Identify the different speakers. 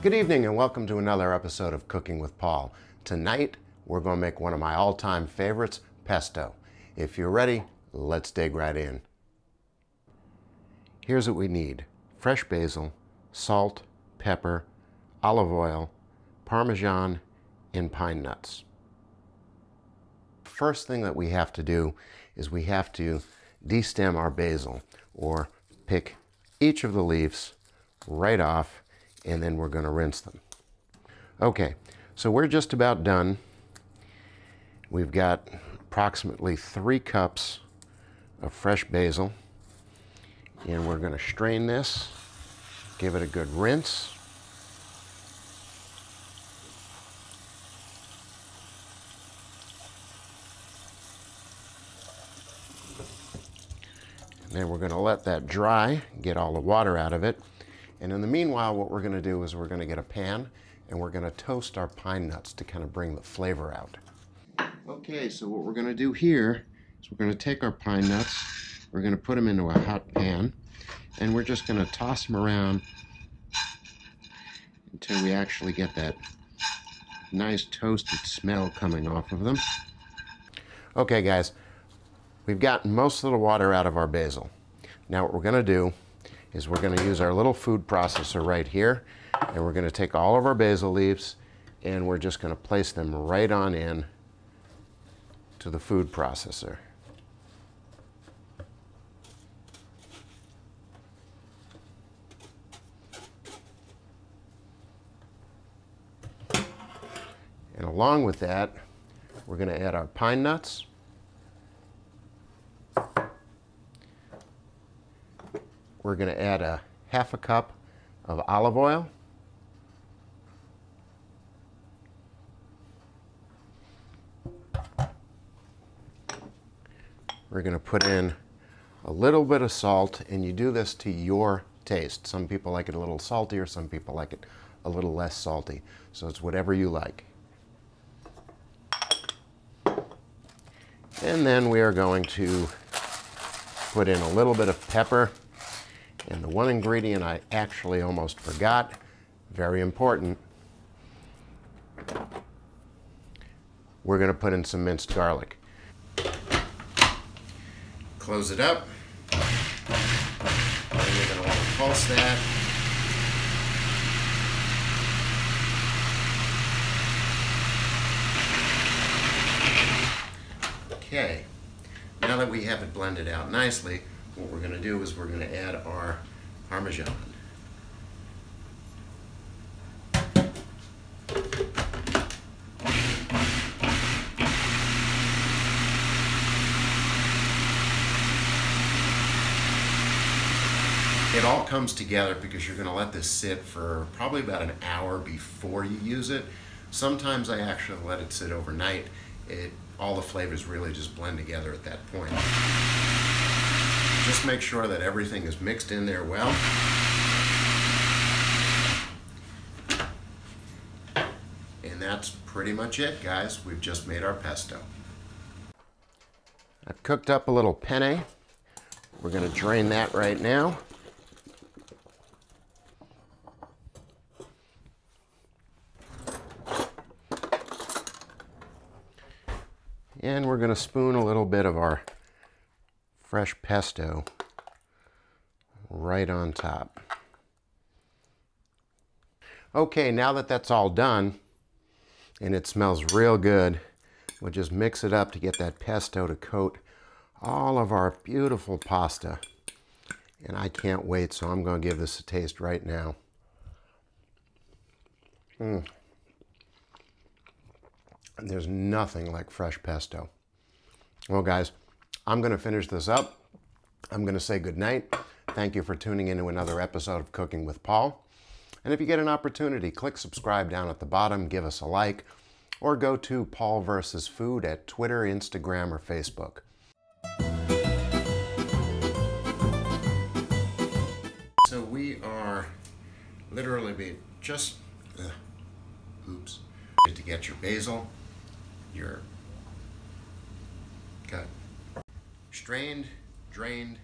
Speaker 1: Good evening and welcome to another episode of Cooking with Paul. Tonight, we're going to make one of my all-time favorites, pesto. If you're ready, let's dig right in. Here's what we need: fresh basil, salt, pepper, olive oil, Parmesan, and pine nuts. First thing that we have to do is we have to destem our basil, or pick each of the leaves right off, and then we're going to rinse them. Okay, so we're just about done. We've got approximately 3 cups of fresh basil, and we're going to strain this, give it a good rinse. And then we're going to let that dry, get all the water out of it. And in the meanwhile, what we're going to do is we're going to get a pan and we're going to toast our pine nuts to kind of bring the flavor out. Okay, so what we're going to do here is we're going to take our pine nuts, we're going to put them into a hot pan, and we're just going to toss them around until we actually get that nice toasted smell coming off of them. Okay guys, we've gotten most of the water out of our basil. Now what we're going to do is we're going to use our little food processor right here, and we're going to take all of our basil leaves and we're just going to place them right on in to the food processor. And along with that, we're going to add our pine nuts. We're going to add a half a cup of olive oil. We're going to put in a little bit of salt, and you do this to your taste. Some people like it a little saltier, some people like it a little less salty. So it's whatever you like. And then we are going to put in a little bit of pepper. And the one ingredient I actually almost forgot, very important, we're going to put in some minced garlic. Close it up, and you're going to want to pulse that. Okay, now that we have it blended out nicely, what we're going to do is we're going to add our Parmesan. It all comes together because you're going to let this sit for probably about an hour before you use it. Sometimes I actually let it sit overnight. All the flavors really just blend together at that point. Just make sure that everything is mixed in there well. And that's pretty much it, guys. We've just made our pesto. I've cooked up a little penne. We're going to drain that right now. And we're going to spoon a little bit of our fresh pesto right on top. Okay, now that that's all done and it smells real good, we'll just mix it up to get that pesto to coat all of our beautiful pasta. And I can't wait, so I'm going to give this a taste right now. There's nothing like fresh pesto. Well guys, I'm going to finish this up. I'm going to say good night. Thank you for tuning in to another episode of Cooking with Paul. And if you get an opportunity, click subscribe down at the bottom, give us a like, or go to Paul vs. Food at Twitter, Instagram, or Facebook. So we are literally just, to get your basil, your cut. Strained, drained,